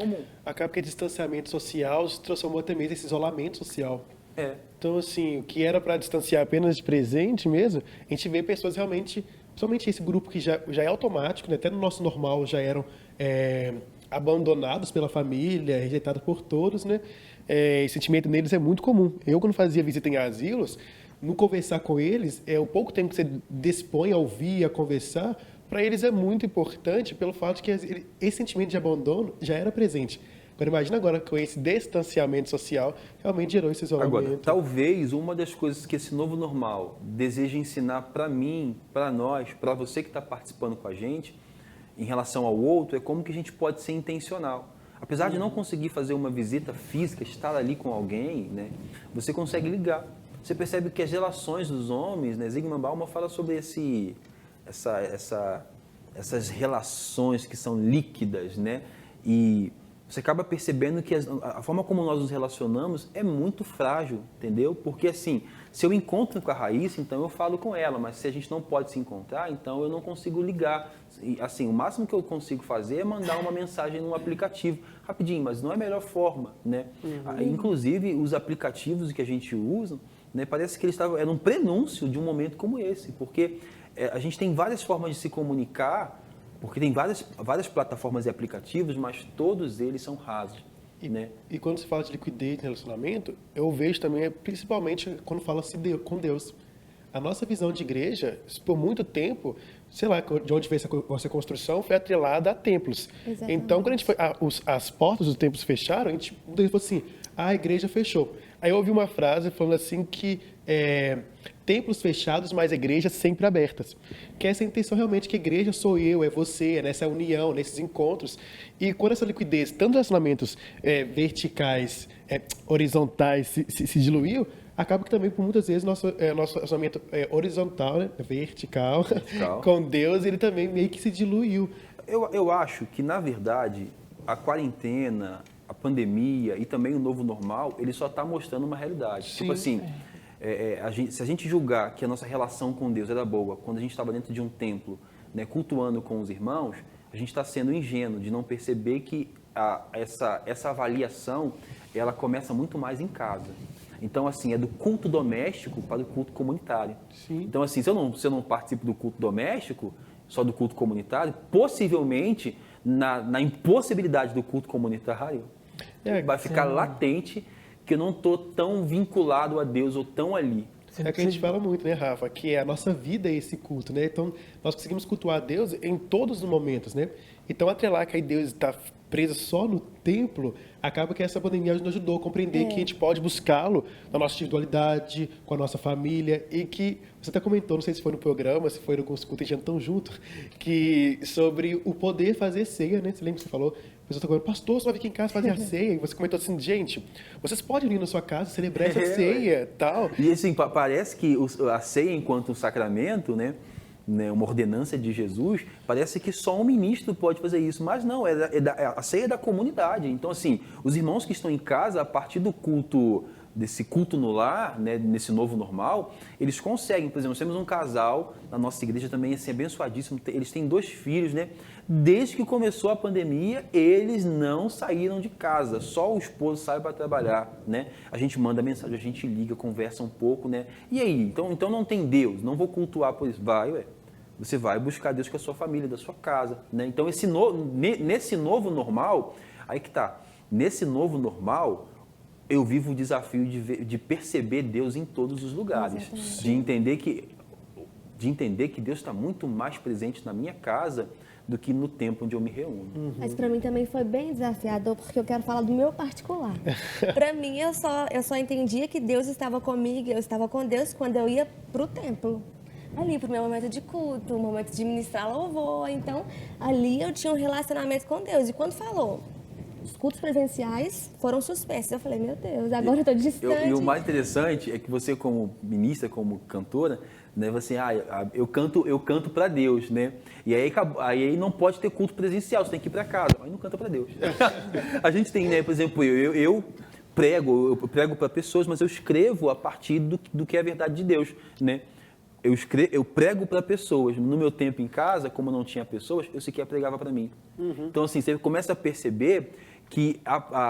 Acaba que o distanciamento social se transformou até mesmo esse isolamento social. Então, assim, o que era para distanciar apenas de presente mesmo, a gente vê pessoas realmente, principalmente esse grupo que já é automático, né? Até no nosso normal já eram abandonados pela família, rejeitados por todos, né? Esse sentimento neles é muito comum. Eu, quando fazia visita em asilos, no conversar com eles, o pouco tempo que você dispõe a ouvir, a conversar, para eles é muito importante pelo fato de que esse sentimento de abandono já era presente. Agora, imagina agora com esse distanciamento social, realmente gerou esse isolamento. Agora, talvez uma das coisas que esse novo normal deseja ensinar para mim, para nós, para você que está participando com a gente, em relação ao outro, é como que a gente pode ser intencional. Apesar de não conseguir fazer uma visita física, estar ali com alguém, né, você consegue ligar. Você percebe que as relações dos homens, né, Zygmunt Bauman fala sobre essas relações que são líquidas, né? E você acaba percebendo que a forma como nós nos relacionamos é muito frágil, entendeu? Porque assim, se eu encontro com a Raíssa, então eu falo com ela, mas se a gente não pode se encontrar, então eu não consigo ligar. E, assim, o máximo que eu consigo fazer é mandar uma mensagem num aplicativo, rapidinho, mas não é a melhor forma, né? Inclusive, os aplicativos que a gente usa, né, parece que eles eram um prenúncio de um momento como esse, porque a gente tem várias formas de se comunicar, porque tem várias plataformas e aplicativos, mas todos eles são rasos. Né? E quando se fala de liquidez de relacionamento, eu vejo também, principalmente quando fala-se com Deus. A nossa visão de igreja, por muito tempo, sei lá, de onde veio essa construção, foi atrelada a templos. Exatamente. Então, quando a gente foi, as portas dos templos fecharam, a gente falou assim, a igreja fechou. Aí eu ouvi uma frase falando assim que templos fechados, mas igrejas sempre abertas. Que essa é a intenção realmente, que a igreja sou eu, é você, é nessa união, nesses encontros. E quando essa liquidez, tanto relacionamentos verticais, horizontais, se diluiu, acaba que também, por muitas vezes, nosso relacionamento horizontal, né, vertical, com Deus, ele também meio que se diluiu. Eu acho que, na verdade, a quarentena, a pandemia e também o novo normal, ele só está mostrando uma realidade. Sim. Tipo assim, se a gente julgar que a nossa relação com Deus era boa quando a gente estava dentro de um templo, né, cultuando com os irmãos, a gente está sendo ingênuo de não perceber que essa avaliação ela começa muito mais em casa. Então, assim, é do culto doméstico para o culto comunitário. Sim. Então, assim, se eu não participo do culto doméstico, só do culto comunitário, possivelmente, na impossibilidade do culto comunitário, vai ficar latente que eu não estou tão vinculado a Deus ou tão ali. É o que a gente fala muito, né, Rafa? Que a nossa vida é esse culto, né? Então, nós conseguimos cultuar Deus em todos os momentos, né? Então, atrelar que aí Deus está preso só no templo, acaba que essa pandemia nos ajudou a compreender que a gente pode buscá-lo na nossa individualidade, com a nossa família, e que você até comentou, não sei se foi no programa, se foi no culto, a gente tão junto, que sobre o poder fazer ceia, né? Você lembra que você falou? A pessoa está falando, pastor, você vai vir aqui em casa fazer a ceia. E você comentou assim, gente, vocês podem ir na sua casa celebrar essa ceia e tal. E assim, parece que a ceia enquanto um sacramento, né, uma ordenança de Jesus, parece que só um ministro pode fazer isso. Mas não, a ceia é da comunidade. Então, assim, os irmãos que estão em casa, a partir do culto, desse culto no lar, né, nesse novo normal, eles conseguem. Por exemplo, nós temos um casal na nossa igreja também, assim, abençoadíssimo. Eles têm 2 filhos, né? Desde que começou a pandemia, eles não saíram de casa, só o esposo sai para trabalhar, né? A gente manda mensagem, a gente liga, conversa um pouco, né? E aí? Então não tem Deus, não vou cultuar por isso. Você vai buscar Deus com a sua família, da sua casa, né? Então nesse novo normal, aí que tá, nesse novo normal, eu vivo o desafio de perceber Deus em todos os lugares, de entender que Deus está muito mais presente na minha casa do que no templo onde eu me reúno. Mas para mim também foi bem desafiador, porque eu quero falar do meu particular. Para mim, eu só entendia que Deus estava comigo, eu estava com Deus quando eu ia para o templo. Ali, para o meu momento de culto, o momento de ministrar louvor. Então, ali eu tinha um relacionamento com Deus. E quando falou, os cultos presenciais foram suspensos. Eu falei, meu Deus, agora eu estou distante. E o mais interessante é que você, como ministra, como cantora, né, você, eu canto para Deus, né? E aí não pode ter culto presencial, você tem que ir para casa. Aí não canta para Deus. A gente tem, né, por exemplo, eu prego para pessoas, mas eu escrevo a partir do que é a verdade de Deus, né? Eu prego para pessoas. No meu tempo em casa, como não tinha pessoas, eu sequer pregava para mim. Então, assim, você começa a perceber que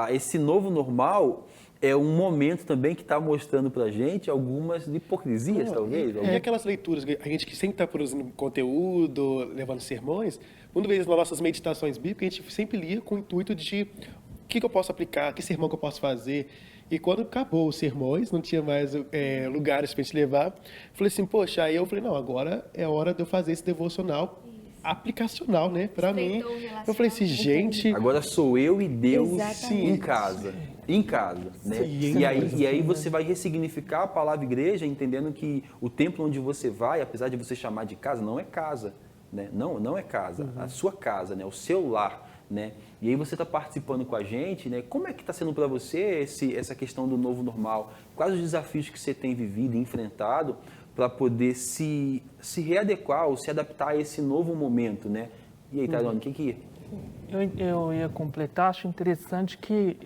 esse novo normal é um momento também que está mostrando para a gente algumas hipocrisias, talvez. É aquelas leituras, a gente que sempre está produzindo conteúdo, levando sermões, muitas vezes nas nossas meditações bíblicas, a gente sempre lia com o intuito de o que eu posso aplicar, que sermão que eu posso fazer. E quando acabou os sermões, não tinha mais lugares para a gente levar, falei assim, poxa, aí eu falei, não, agora é hora de eu fazer esse devocional aplicacional, né, para mim. Eu falei assim, gente... Agora sou eu e Deus Exatamente. em casa, né? E aí você vai ressignificar a palavra igreja, entendendo que o templo onde você vai, apesar de você chamar de casa, não é casa, né? Não é casa, a sua casa, né? O seu lar, né? E aí você está participando com a gente, né? Como é que está sendo para você essa questão do novo normal? Quais os desafios que você tem vivido e enfrentado para poder se readequar ou se adaptar a esse novo momento, né? E aí, Tairone, o que Eu ia completar, acho interessante que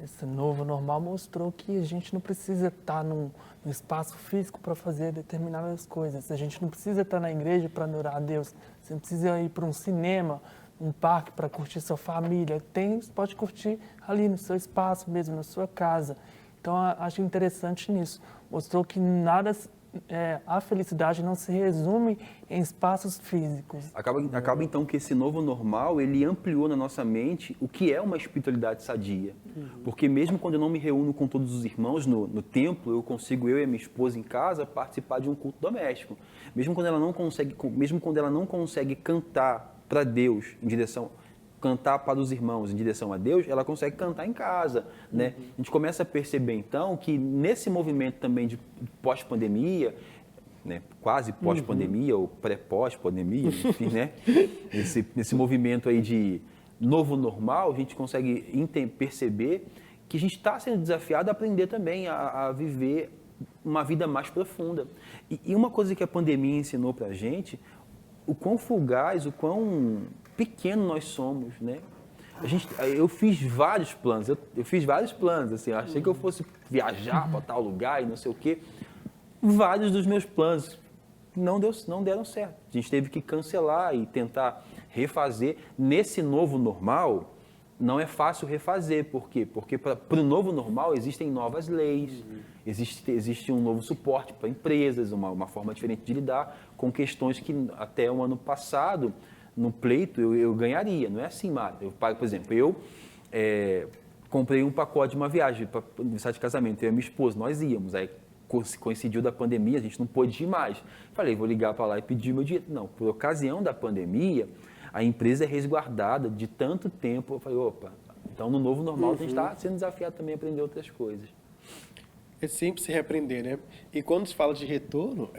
esse novo normal mostrou que a gente não precisa estar no espaço físico para fazer determinadas coisas. A gente não precisa estar na igreja para adorar a Deus. Você não precisa ir para um cinema, um parque para curtir sua família. Você pode curtir ali no seu espaço mesmo, na sua casa. Então, acho interessante nisso. Mostrou que a felicidade não se resume em espaços físicos. Acaba então que esse novo normal, ele ampliou na nossa mente o que é uma espiritualidade sadia. Porque mesmo quando eu não me reúno com todos os irmãos no templo, eu consigo, eu e a minha esposa em casa, participar de um culto doméstico. Mesmo quando ela não consegue cantar para Deus, cantar para os irmãos em direção a Deus, ela consegue cantar em casa, né? A gente começa a perceber, então, que nesse movimento também de pós-pandemia, né? Quase pós-pandemia ou pré-pós-pandemia, enfim, né? Nesse movimento aí de novo normal, a gente consegue perceber que a gente está sendo desafiado a aprender também a viver uma vida mais profunda. E uma coisa que a pandemia ensinou para a gente, o quão fugaz, o quão pequeno nós somos, né? Eu fiz vários planos, eu fiz vários planos, assim, eu achei que eu fosse viajar para tal lugar e não sei o quê. Vários dos meus planos não deram certo. A gente teve que cancelar e tentar refazer. Nesse novo normal, não é fácil refazer. Por quê? Porque para o novo normal existem novas leis, existe um novo suporte para empresas, uma forma diferente de lidar com questões que até o ano passado, no pleito, eu ganharia. Não é assim, Mário. Eu pago, por exemplo, comprei um pacote de uma viagem para o aniversário de casamento, eu e minha esposa, nós íamos. Aí coincidiu da pandemia, a gente não pôde ir mais. Falei, vou ligar para lá e pedir meu dinheiro. Não, por ocasião da pandemia, a empresa é resguardada de tanto tempo. Eu falei, opa, então no novo normal a gente está sendo desafiado também a aprender outras coisas. É sempre se reaprender, né? E quando se fala de retorno,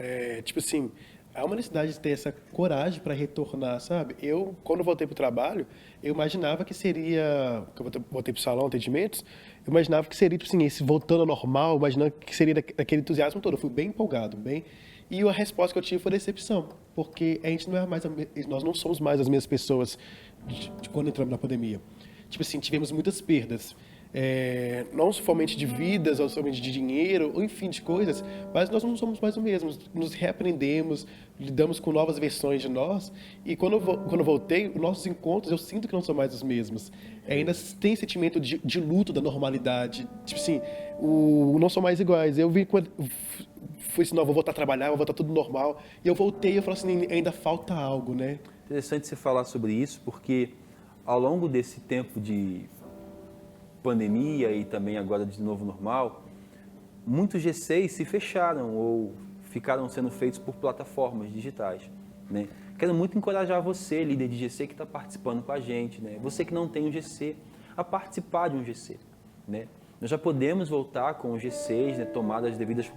tipo assim, há uma necessidade de ter essa coragem para retornar, sabe? Eu, quando voltei para o trabalho, eu imaginava que seria, que eu voltei para o salão, atendimentos, eu imaginava que seria, tipo assim, esse voltando ao normal, imaginando que seria daquele entusiasmo todo. Eu fui bem empolgado, E a resposta que eu tive foi decepção, porque a gente não é mais, nós não somos mais as mesmas pessoas de quando entramos na pandemia. Tipo assim, tivemos muitas perdas. Não somente de vidas, ou somente de dinheiro, ou enfim, de coisas, mas nós não somos mais os mesmos. Nos reaprendemos, lidamos com novas versões de nós, e quando eu voltei, os nossos encontros, eu sinto que não são mais os mesmos. Ainda tem sentimento de luto da normalidade, tipo assim, não são mais iguais. Eu vi quando fui assim, não, vou voltar a trabalhar, vou voltar tudo normal, e eu voltei e eu falei assim, ainda falta algo, né? Interessante você falar sobre isso, porque ao longo desse tempo de pandemia e também agora de novo normal, muitos G6 se fecharam ou ficaram sendo feitos por plataformas digitais, né? Quero muito encorajar você, líder de GC, que está participando com a gente, né? Você que não tem um GC, a participar de um GC, né? Nós já podemos voltar com os G6, né? Tomar as devidas,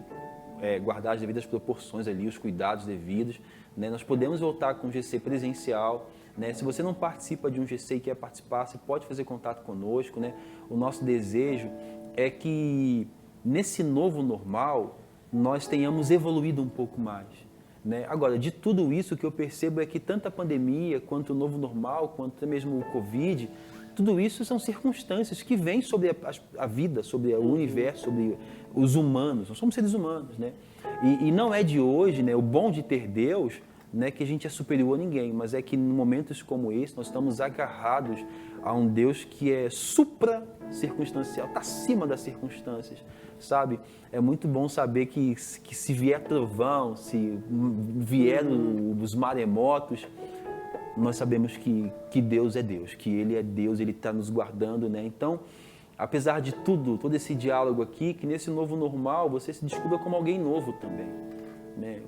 guardar as devidas proporções ali, os cuidados devidos, né? Nós podemos voltar com o GC presencial, né? Se você não participa de um GC e quer participar, você pode fazer contato conosco, né? O nosso desejo é que nesse novo normal nós tenhamos evoluído um pouco mais, né? Agora, de tudo isso, o que eu percebo é que tanto a pandemia, quanto o novo normal, quanto até mesmo o Covid, tudo isso são circunstâncias que vêm sobre a vida, sobre o universo, sobre os humanos. Nós somos seres humanos, né? E não é de hoje, né? O bom de ter Deus, né, que a gente é superior a ninguém, mas é que em momentos como esse nós estamos agarrados a um Deus que é supra-circunstancial, está acima das circunstâncias, sabe? É muito bom saber que se vier trovão, se vier os maremotos, nós sabemos que Deus é Deus, que Ele é Deus, Ele está nos guardando, né? Então, apesar de tudo, todo esse diálogo aqui, que nesse novo normal você se descubra como alguém novo também, né?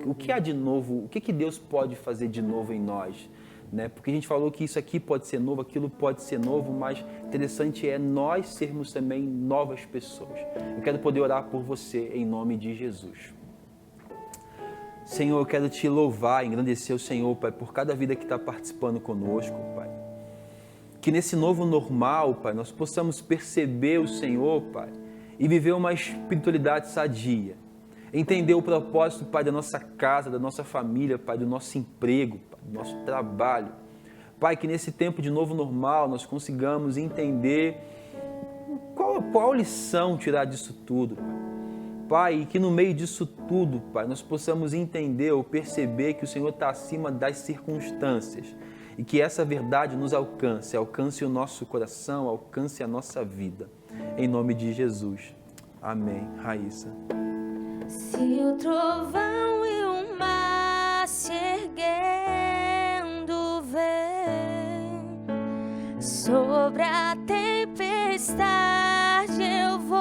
O que há de novo, o que Deus pode fazer de novo em nós, né? Porque a gente falou que isso aqui pode ser novo, aquilo pode ser novo, mas interessante é nós sermos também novas pessoas. Eu quero poder orar por você em nome de Jesus. Senhor, eu quero te louvar, engrandecer o Senhor, Pai, por cada vida que está participando conosco, Pai. Que nesse novo normal, Pai, nós possamos perceber o Senhor, Pai, e viver uma espiritualidade sadia. Entender o propósito, Pai, da nossa casa, da nossa família, Pai, do nosso emprego, Pai, do nosso trabalho. Pai, que nesse tempo de novo normal nós consigamos entender qual lição tirar disso tudo, Pai. Pai, e que no meio disso tudo, Pai, nós possamos entender ou perceber que o Senhor está acima das circunstâncias e que essa verdade nos alcance o nosso coração, alcance a nossa vida. Em nome de Jesus. Amém. Raíssa. Se o trovão e o mar se erguendo vem sobre a tempestade, eu voarei.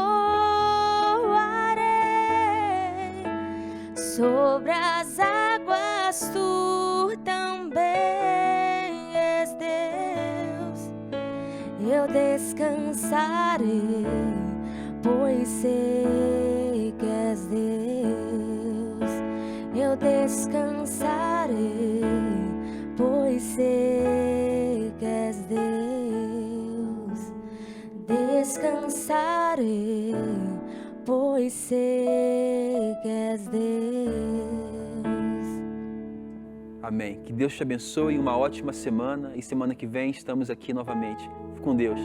Sobre as águas tu também és Deus. Eu descansarei, pois sei que és Deus. Eu descansarei, pois sei que és Deus. Descansarei, pois sei que és Deus. Amém. Que Deus te abençoe, uma ótima semana e semana que vem estamos aqui novamente. Fique com Deus.